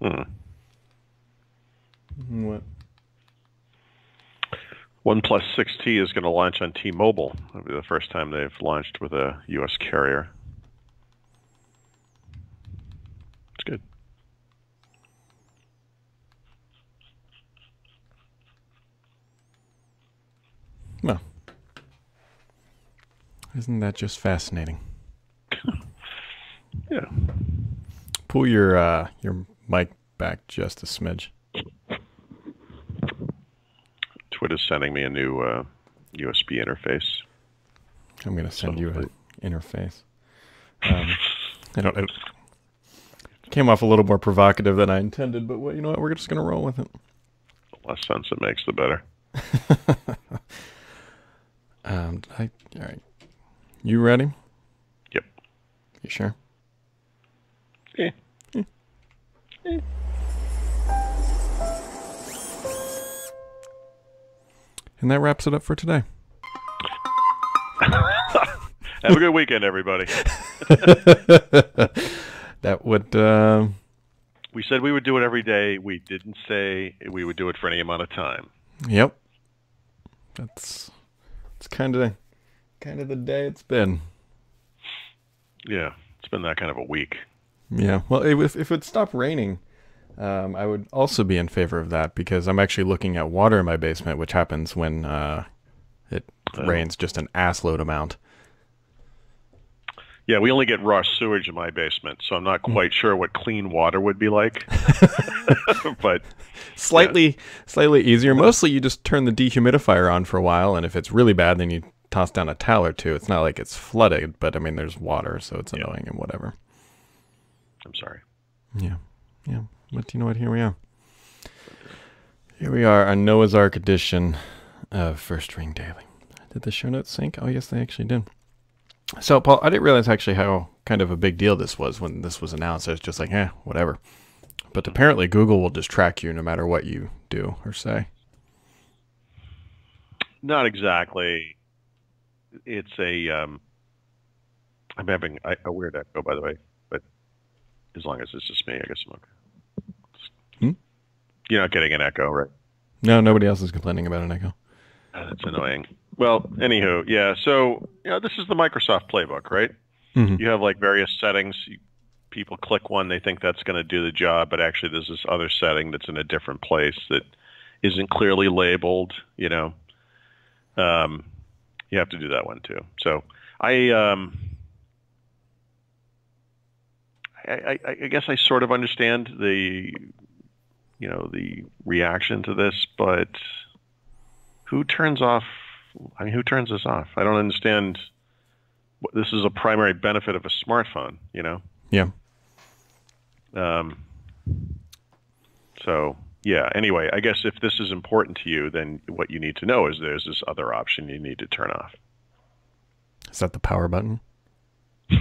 Hmm. What? OnePlus 6T is going to launch on T-Mobile. It'll be the first time they've launched with a U.S. carrier. It's good. Well, isn't that just fascinating? Yeah. Pull your mic back just a smidge. Twitter's sending me a new USB interface. I'm gonna send So you an interface. I don't. It came off a little more provocative than I intended, but you know what? We're just gonna roll with it. the less sense it makes, the better. All right. You ready? Yep. You sure? Yeah. And that wraps it up for today. Have a good weekend, everybody. That would. We said we would do it every day. We didn't say we would do it for any amount of time. Yep. It's kind of the day it's been. Yeah, it's been that kind of a week. Yeah. Well, if it would stop raining, I would also be in favor of that because I'm actually looking at water in my basement, which happens when it rains just an assload amount. Yeah, we only get raw sewage in my basement, so I'm not quite sure what clean water would be like. But Slightly easier. Mostly, you just turn the dehumidifier on for a while, and if it's really bad, then you toss down a towel or two. It's not like it's flooded, but I mean, there's water, so it's annoying and whatever. I'm sorry. Yeah. But you know what? Here we are. Here we are on Noah's Ark edition of First Ring Daily. Did the show notes sync? Oh, yes, they actually did. So, Paul, I didn't realize actually how kind of a big deal this was when this was announced. I was just like, whatever. But apparently Google will just track you no matter what you do or say. Not exactly. It's a. I'm having a weird echo, by the way, but as long as it's just me, I guess I'm okay. Hmm? You're not getting an echo, right? No, nobody else is complaining about an echo. That's annoying. Well, anywho, yeah. So, this is the Microsoft playbook, right? Mm-hmm. You have like various settings. People click one, they think that's going to do the job, but actually there's this other setting that's in a different place that isn't clearly labeled. You have to do that one too. So I guess I sort of understand the reaction to this, but who turns this off? I don't understand. This is a primary benefit of a smartphone, Yeah. So, yeah, anyway, I guess if this is important to you, then what you need to know is there's this other option you need to turn off. Is that the power button? No,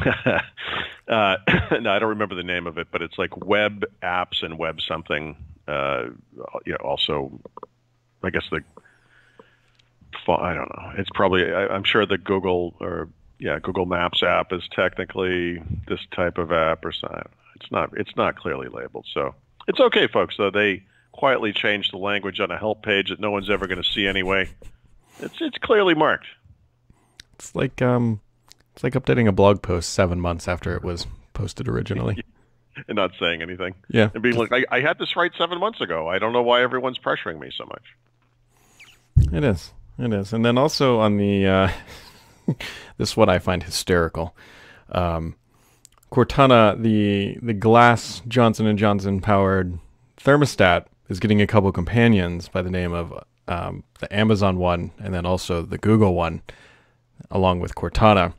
I don't remember the name of it, but it's like web apps and web something. Also, I guess I don't know. It's probably, I'm sure the Google Maps app is technically this type of app or something. It's not clearly labeled. So it's okay, folks, though. They quietly changed the language on a help page that no one's ever going to see anyway. It's clearly marked. It's like updating a blog post 7 months after it was posted originally. And not saying anything. Yeah. And being like, I had this right 7 months ago. I don't know why everyone's pressuring me so much. It is. And then also on the, this is what I find hysterical. Cortana, the glass Johnson & Johnson powered thermostat is getting a couple companions by the name of the Amazon one and then also the Google one, along with Cortana.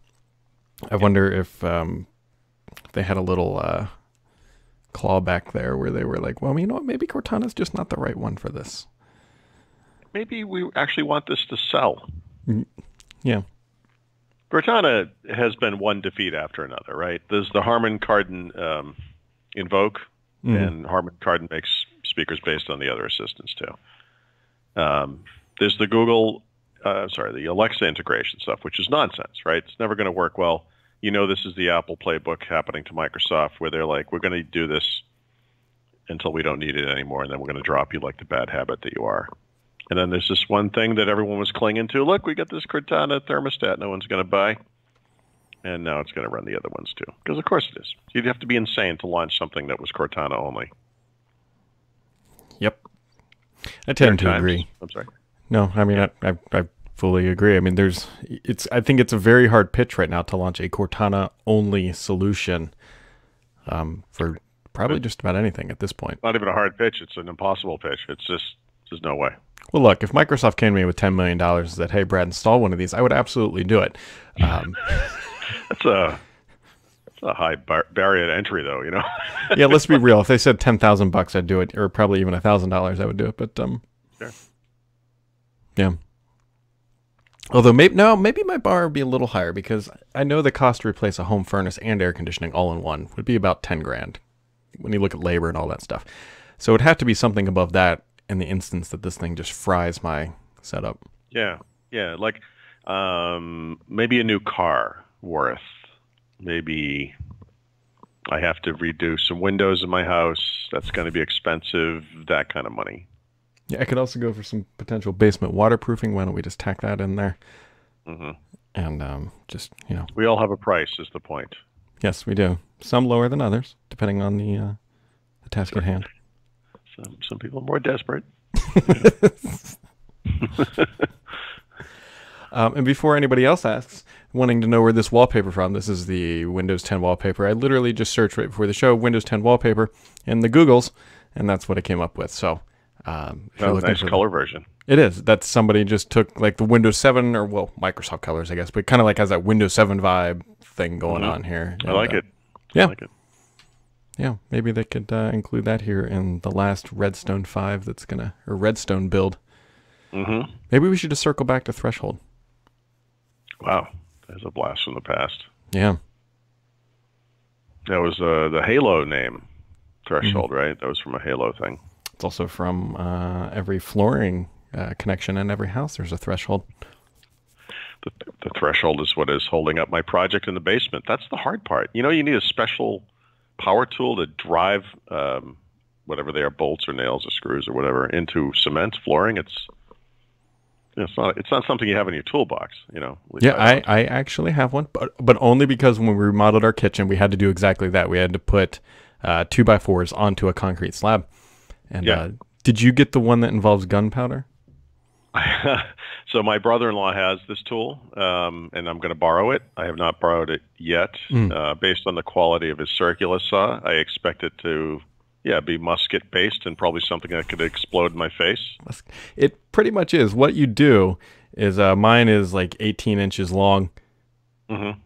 I wonder if they had a little clawback there where they were like, well, you know what, maybe Cortana's just not the right one for this. Maybe we actually want this to sell. Yeah. Cortana has been one defeat after another, right? There's the Harman Kardon Invoke, and Harman Kardon makes speakers based on the other assistants too. There's the the Alexa integration stuff, which is nonsense, right? It's never going to work well. This is the Apple playbook happening to Microsoft, where they're like, we're going to do this until we don't need it anymore, and then we're going to drop you like the bad habit that you are. And then there's this one thing that everyone was clinging to. Look, we got this Cortana thermostat no one's going to buy. And now it's going to run the other ones too. Because of course it is. You'd have to be insane to launch something that was Cortana only. Yep. I tend to agree. I'm sorry. No, I mean, I fully agree. I mean, I think it's a very hard pitch right now to launch a Cortana only solution for probably just about anything at this point. Not even a hard pitch. It's an impossible pitch. It's just, there's no way. Well, look, if Microsoft came to me with $10 million and said, hey, Brad, install one of these, I would absolutely do it. That's a high barrier to entry, though, you know? Yeah, let's be real. If they said $10,000, I'd do it, or probably even $1,000, I would do it. But, sure. Yeah. Although, maybe my bar would be a little higher, because I know the cost to replace a home furnace and air conditioning all in one would be about 10 grand when you look at labor and all that stuff. So it would have to be something above that in the instance that this thing just fries my setup. Yeah, like maybe a new car worth. Maybe I have to redo some windows in my house. That's going to be expensive, that kind of money. Yeah, I could also go for some potential basement waterproofing. Why don't we just tack that in there? Mm-hmm. And just, you know. We all have a price, is the point. Yes, we do. Some lower than others, depending on the task at hand. Some people are more desperate. And before anybody else asks, wanting to know where this wallpaper from, this is the Windows 10 wallpaper. I literally just searched right before the show, Windows 10 wallpaper, in the Googles, and that's what I came up with. So, nice color version. It is. That's somebody just took like the Windows 7, or well, Microsoft colors, I guess, but kind of like has that Windows 7 vibe thing going on here. I like it. Yeah. I like it. Yeah, maybe they could include that here in the last Redstone 5 that's or Redstone build. Mm-hmm. Maybe we should just circle back to Threshold. Wow, that's a blast from the past. Yeah. That was the Halo name, Threshold, right? That was from a Halo thing. It's also from every flooring connection in every house. There's a threshold. The threshold is what is holding up my project in the basement. That's the hard part. You know, you need a special power tool to drive whatever they are, bolts or nails or screws or whatever, into cement flooring. It's not something you have in your toolbox, you know. Yeah, I actually have one, but only because when we remodeled our kitchen, we had to do exactly that. We had to put 2x4s onto a concrete slab. And did you get the one that involves gunpowder? So my brother-in-law has this tool, and I'm going to borrow it. I have not borrowed it yet. Based on the quality of his circular saw, I expect it to be musket-based and probably something that could explode in my face. It pretty much is. What you do is, mine is like 18 inches long. Mm-hmm.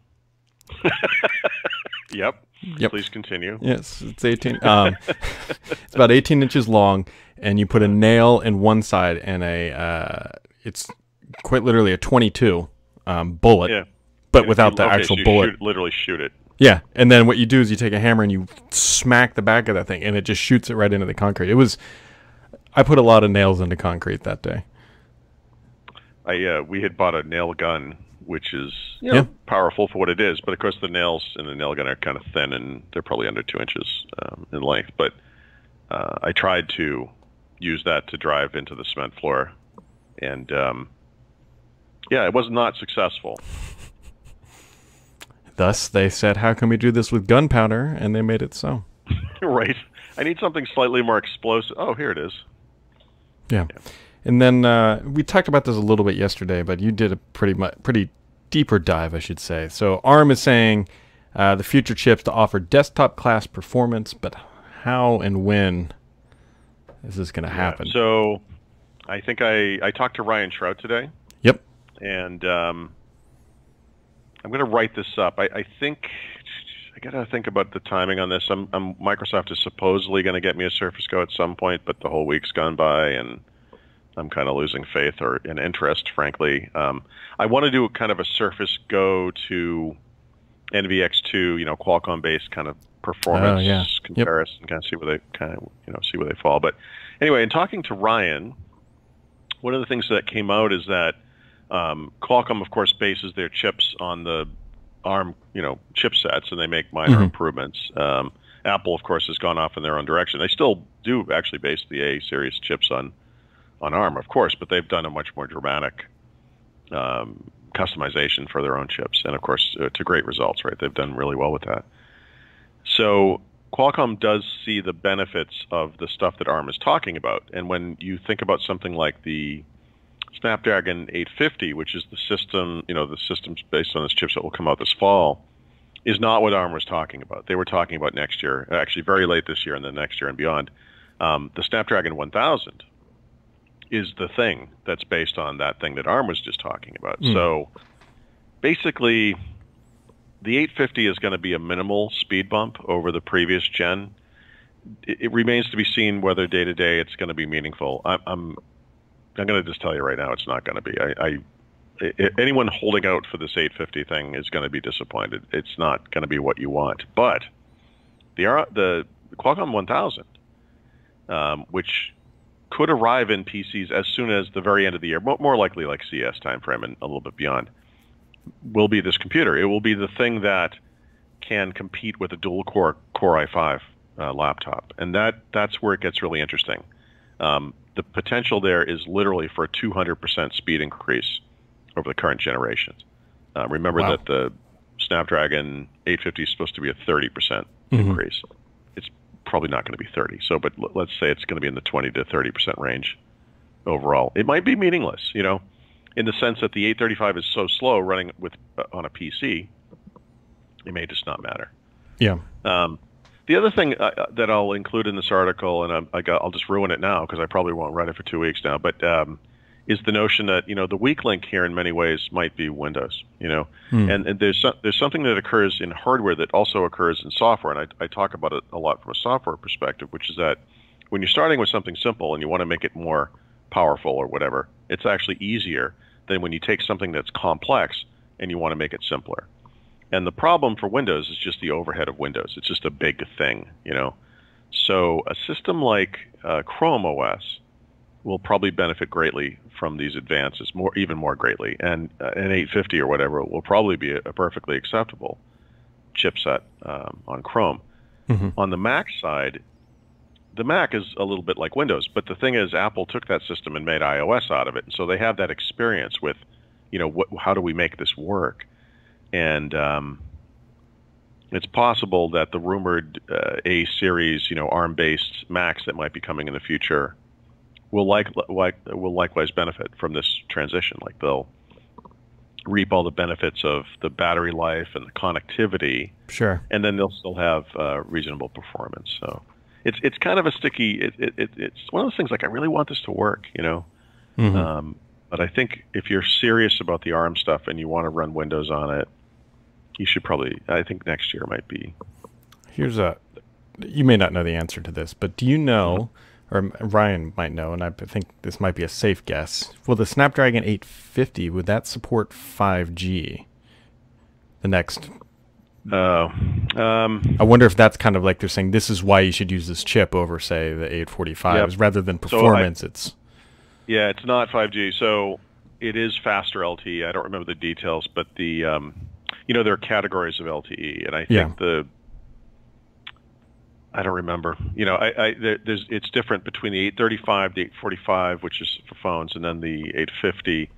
Yep. Please continue. Yes, it's 18. It's about 18 inches long, and you put a nail in one side and it's quite literally a 22 bullet, but without the actual bullet. Literally shoot it. Yeah, and then what you do is you take a hammer and you smack the back of that thing, and it just shoots it right into the concrete. I put a lot of nails into concrete that day. We had bought a nail gun, which is powerful for what it is, but of course the nails in the nail gun are kind of thin, and they're probably under 2 inches in length. But I tried to use that to drive into the cement floor, and it was not successful. Thus, they said, how can we do this with gunpowder? And they made it so. Right. I need something slightly more explosive. Oh, here it is. Yeah. And then we talked about this a little bit yesterday, but you did a pretty deeper dive, I should say. So ARM is saying the future chips to offer desktop class performance, but how and when is this going to happen? So I think I talked to Ryan Shrout today. Yep. And I'm going to write this up. I think I got to think about the timing on this. Microsoft is supposedly going to get me a Surface Go at some point, but the whole week's gone by, and I'm kind of losing faith or an interest, frankly. I want to do kind of a Surface Go to NVX2, Qualcomm-based kind of performance comparison, kind of see where they fall. But anyway, in talking to Ryan, one of the things that came out is that Qualcomm, of course, bases their chips on the ARM, chipsets, and they make minor improvements. Apple, of course, has gone off in their own direction. They still do actually base the A series chips on ARM, of course, but they've done a much more dramatic customization for their own chips, and of course, to great results. Right? They've done really well with that. So Qualcomm does see the benefits of the stuff that ARM is talking about, and when you think about something like the Snapdragon 850, which is the system, the systems based on this chips that will come out this fall, is not what ARM was talking about. They were talking about next year, actually very late this year and then next year and beyond. The Snapdragon 1000 is the thing that's based on that thing that ARM was just talking about. So basically, the 850 is going to be a minimal speed bump over the previous gen. It remains to be seen whether day to day it's going to be meaningful. I'm going to just tell you right now, it's not going to be. Anyone holding out for this 850 thing is going to be disappointed. It's not going to be what you want. But the Qualcomm 1000, which could arrive in PCs as soon as the very end of the year, more likely like CS timeframe and a little bit beyond, will be this computer. It will be the thing that can compete with a dual-core Core i5 laptop, and that's where it gets really interesting. The potential there is literally for a 200% speed increase over the current generations. Remember that the Snapdragon 850 is supposed to be a 30% increase. It's probably not going to be 30. So, but let's say it's going to be in the 20 to 30% range overall. It might be meaningless, in the sense that the 835 is so slow running on a PC, it may just not matter. Yeah. The other thing that I'll include in this article, and I'll just ruin it now because I probably won't write it for 2 weeks now, but is the notion that the weak link here in many ways might be Windows. And there's something that occurs in hardware that also occurs in software, and I talk about it a lot from a software perspective, which is that when you're starting with something simple and you want to make it more powerful or whatever, it's actually easier than when you take something that's complex and you want to make it simpler. And the problem for Windows is just the overhead of Windows. It's just a big thing, So a system like Chrome OS will probably benefit greatly from these advances, even more greatly. And an 850 or whatever will probably be a perfectly acceptable chipset on Chrome. On the Mac side, the Mac is a little bit like Windows, but the thing is, Apple took that system and made iOS out of it, and so they have that experience with, how do we make this work? And it's possible that the rumored A series, ARM-based Macs that might be coming in the future will likewise benefit from this transition. Like they'll reap all the benefits of the battery life and the connectivity. Sure. And then they'll still have reasonable performance. So it's kind of a sticky. It's one of those things. Like I really want this to work, but I think if you're serious about the ARM stuff and you want to run Windows on it, you should probably. I think next year might be. You may not know the answer to this, but do you know, or Ryan might know, and I think this might be a safe guess. Will the Snapdragon 850, would that support 5G? The next. I wonder if that's kind of like they're saying this is why you should use this chip over, say, the 845s rather than performance. It's not 5G. So it is faster LTE. I don't remember the details, but the there are categories of LTE, and I think I don't remember. It's different between the 835, the 845, which is for phones, and then the 850.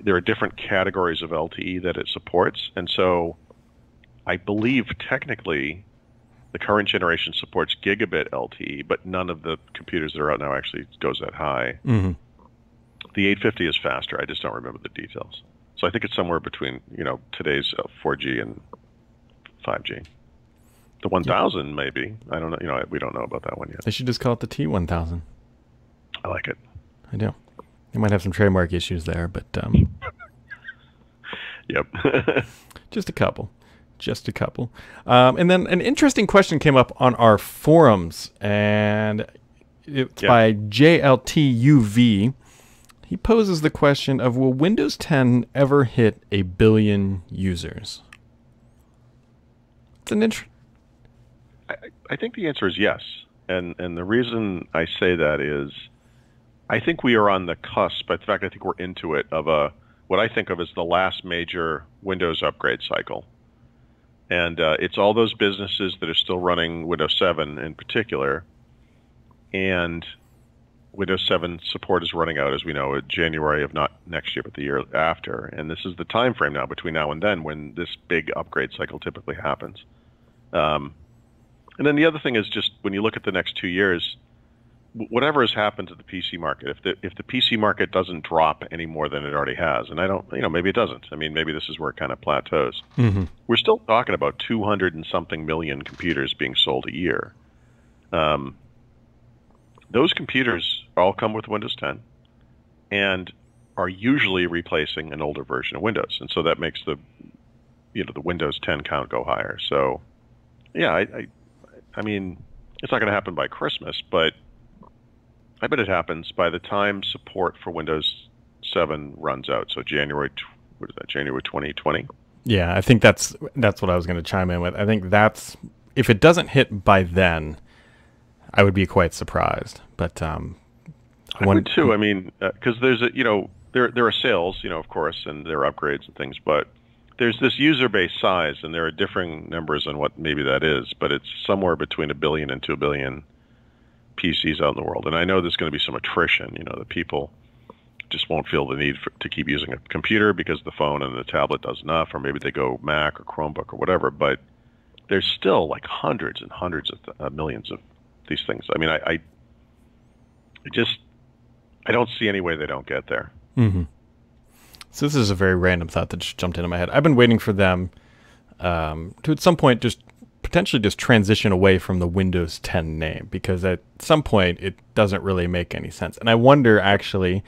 There are different categories of LTE that it supports, and so I believe technically the current generation supports gigabit LTE, but none of the computers that are out now actually goes that high. The 850 is faster. I just don't remember the details. So I think it's somewhere between today's 4G and 5G. The 1000 maybe. I don't know. We don't know about that one yet. They should just call it the T1000. I like it. I do. They might have some trademark issues there, but yep. Just a couple. And then an interesting question came up on our forums, and it's by JLTUV. He poses the question of, will Windows 10 ever hit 1 billion users? It's an I think the answer is yes. And the reason I say that is I think we are on the cusp. In fact, I think we're into it, of what I think of as the last major Windows upgrade cycle. And it's all those businesses that are still running Windows 7 in particular. And Windows 7 support is running out, as we know, in January of not next year, but the year after. And this is the time frame now between now and then when this big upgrade cycle typically happens. And then the other thing is just when you look at the next 2 years, whatever has happened to the PC market, if the PC market doesn't drop any more than it already has, and I don't, maybe it doesn't. I mean, maybe this is where it kind of plateaus. Mm-hmm. We're still talking about 200 and something million computers being sold a year. Those computers all come with Windows 10 and are usually replacing an older version of Windows, and so that makes the Windows 10 count go higher. So, yeah, I mean, it's not going to happen by Christmas, but I bet it happens by the time support for Windows 7 runs out. So January 2020? Yeah, I think that's what I was going to chime in with. I think that's, if it doesn't hit by then, I would be quite surprised. But I would too. I mean, because there's there are sales, of course, and there are upgrades and things, but there's this user base size, and there are differing numbers on what maybe that is, but it's somewhere between 1 billion and 2 billion PCs out in the world. And I know there's going to be some attrition, that people just won't feel the need to keep using a computer because the phone and the tablet does enough, or maybe they go Mac or Chromebook or whatever, but there's still like hundreds and hundreds of millions of these things. I mean, I don't see any way they don't get there. Mm-hmm. So this is a very random thought that just jumped into my head. I've been waiting for them to at some point just potentially just transition away from the Windows 10 name, because at some point it doesn't really make any sense. And I wonder actually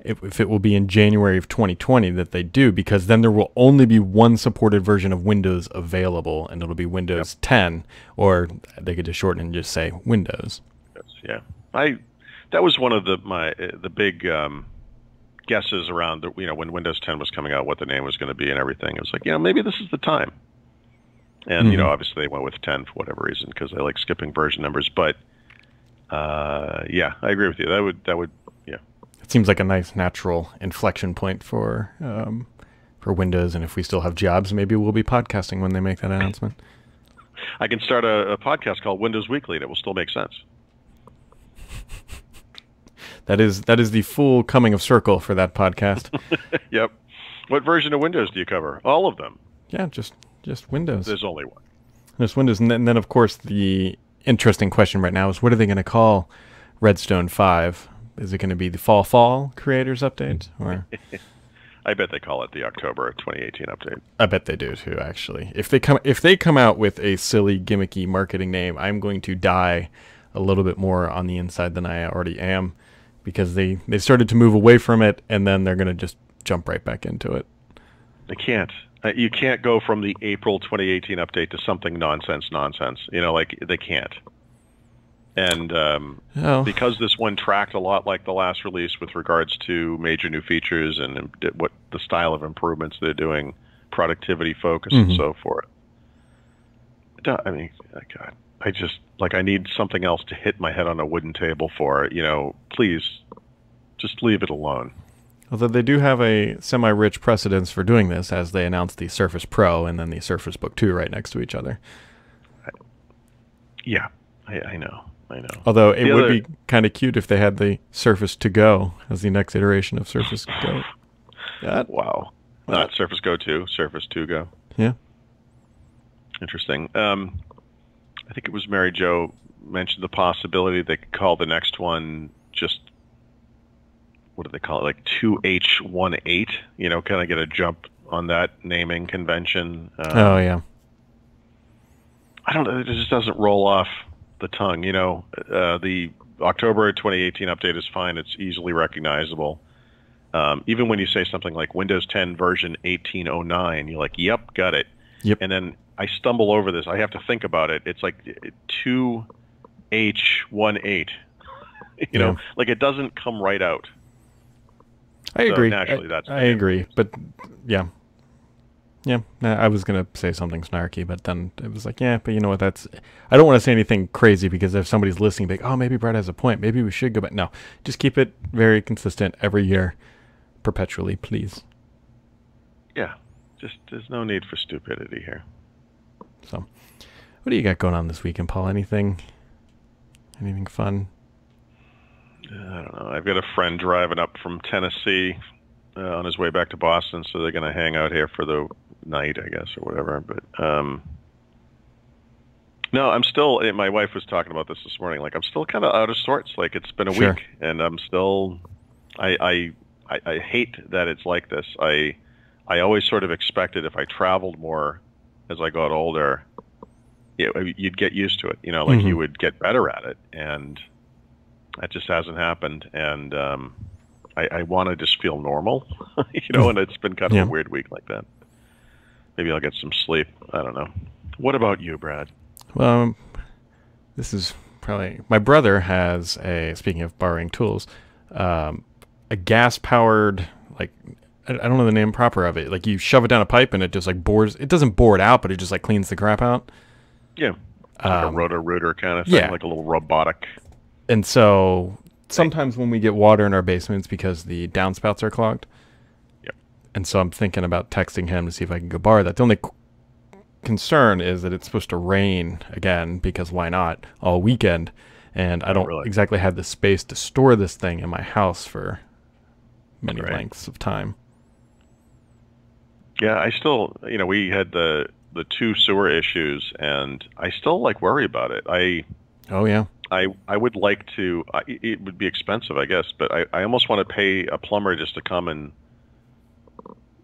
if it will be in January of 2020 that they do, because then there will only be one supported version of Windows available, and it'll be Windows 10, or they could just shorten and just say Windows. Yeah, that was one of the big guesses around when Windows 10 was coming out, what the name was going to be and everything. It was like, maybe this is the time. And obviously they went with 10 for whatever reason, because they like skipping version numbers. But yeah, I agree with you. That would yeah. It seems like a nice natural inflection point for Windows, and if we still have jobs, maybe we'll be podcasting when they make that announcement. I can start a podcast called Windows Weekly that will still make sense. That is the full coming of circle for that podcast. Yep. What version of Windows do you cover? All of them. Yeah, just Windows. There's only one. There's Windows, and then of course the interesting question right now is, what are they going to call Redstone 5? Is it going to be the Fall Creators Update, or? I bet they call it the October 2018 update. I bet they do too, actually. If they come out with a silly gimmicky marketing name, I'm going to die a little bit more on the inside than I already am, because they started to move away from it, and then they're going to just jump right back into it. They can't. You can't go from the April 2018 update to something nonsense. Like they can't. And because this one tracked a lot like the last release with regards to major new features and what the style of improvements they're doing, productivity focus, and so forth. I mean, God, I need something else to hit my head on a wooden table for. Please, just leave it alone. Although they do have a semi-rich precedence for doing this, as they announced the Surface Pro and then the Surface Book 2 right next to each other. Yeah, I know. Although it would be kind of cute if they had the Surface To Go as the next iteration of Surface Go. Wow. Not Surface Go 2, Surface To Go. Yeah. Interesting. I think it was Mary Jo mentioned the possibility they could call the next one just, what do they call it, like 2H18, kind of get a jump on that naming convention. Oh, yeah. I don't know, it just doesn't roll off the tongue. The October 2018 update is fine. It's easily recognizable. Even when you say something like Windows 10 version 1809, you're like, yep, got it. Yep. And then I stumble over this. I have to think about it. It's like 2H18. Like it doesn't come right out. I agree. Naturally, I agree. But yeah. Yeah, I was going to say something snarky, but then it was like, yeah, but you know what, I don't want to say anything crazy, because if somebody's listening, like, oh, maybe Brett has a point, maybe we should go back. No, just keep it very consistent every year, perpetually, please. Yeah, just there's no need for stupidity here. So, what do you got going on this weekend, Paul? Anything fun? I don't know. I've got a friend driving up from Tennessee on his way back to Boston, so they're going to hang out here for the night, I guess, or whatever. But no, I'm still. My wife was talking about this morning. Like, I'm still kind of out of sorts. Like, it's been a Sure. week, and I'm still. I hate that it's like this. I always sort of expected if I traveled more as I got older, you'd get used to it. You know, like you would get better at it, and that just hasn't happened. And I want to just feel normal, you know. And it's been kind of a weird week like that. Maybe I'll get some sleep. I don't know. What about you, Brad? Well, this is probably my brother has a. Speaking of borrowing tools, a gas-powered, like, I don't know the name proper of it. Like, you shove it down a pipe and it just like bores. It doesn't bore it out, but it just like cleans the crap out. Yeah, like a Roto-Rooter kind of thing, yeah. like a little robotic. And so sometimes when we get water in our basement, it's because the downspouts are clogged. Yep. And so I'm thinking about texting him to see if I can go borrow that. The only concern is that it's supposed to rain again, because why not, all weekend. And I don't exactly have the space to store this thing in my house for many lengths of time. Yeah, I still, you know, we had the two sewer issues, and I still like worry about it. Oh yeah. I would like to. It would be expensive, I guess, but I almost want to pay a plumber just to come and,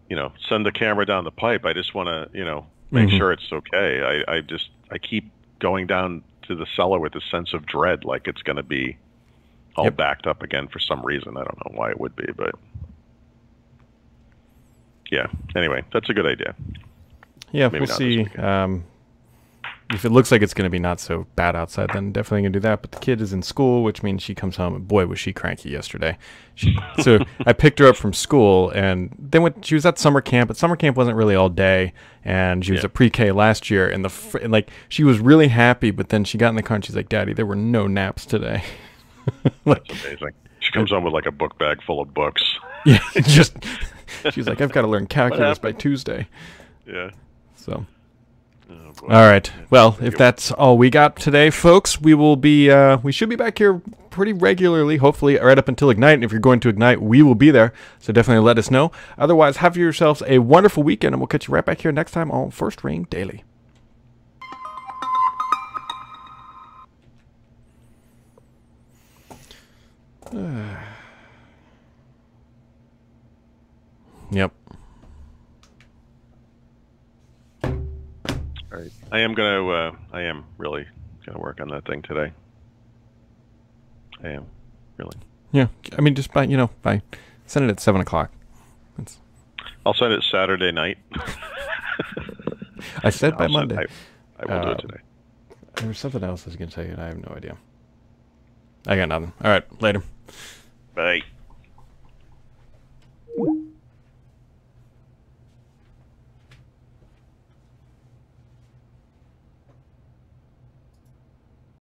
you know, send the camera down the pipe. I just want to, you know, make sure it's okay. I keep going down to the cellar with a sense of dread, like it's going to be all backed up again for some reason. I don't know why it would be, but yeah. Anyway, that's a good idea. Yeah, maybe we'll see. If it looks like it's going to be not so bad outside, then definitely going to do that. But the kid is in school, which means she comes home, and boy, was she cranky yesterday. So I picked her up from school, and then she was at summer camp, but summer camp wasn't really all day, and she was at pre-K last year, and like she was really happy, but then she got in the car, and she's like, Daddy, there were no naps today. Like, that's amazing. She comes home with like a book bag full of books. Yeah, she's like, I've got to learn calculus by Tuesday. Yeah. So. Oh, all right. Well, if that's all we got today, folks, we will be we should be back here pretty regularly, hopefully right up until Ignite. And if you're going to Ignite, we will be there. So definitely let us know. Otherwise, have yourselves a wonderful weekend, and we'll catch you right back here next time on First Ring Daily. Yep. All right. I am really gonna work on that thing today. I am, really. Yeah. I mean, just send it at 7 o'clock. I'll send it Saturday night. I said by Monday. I will do it today. There was something else I was going to say, and I have no idea. I got nothing. All right. Later. Bye.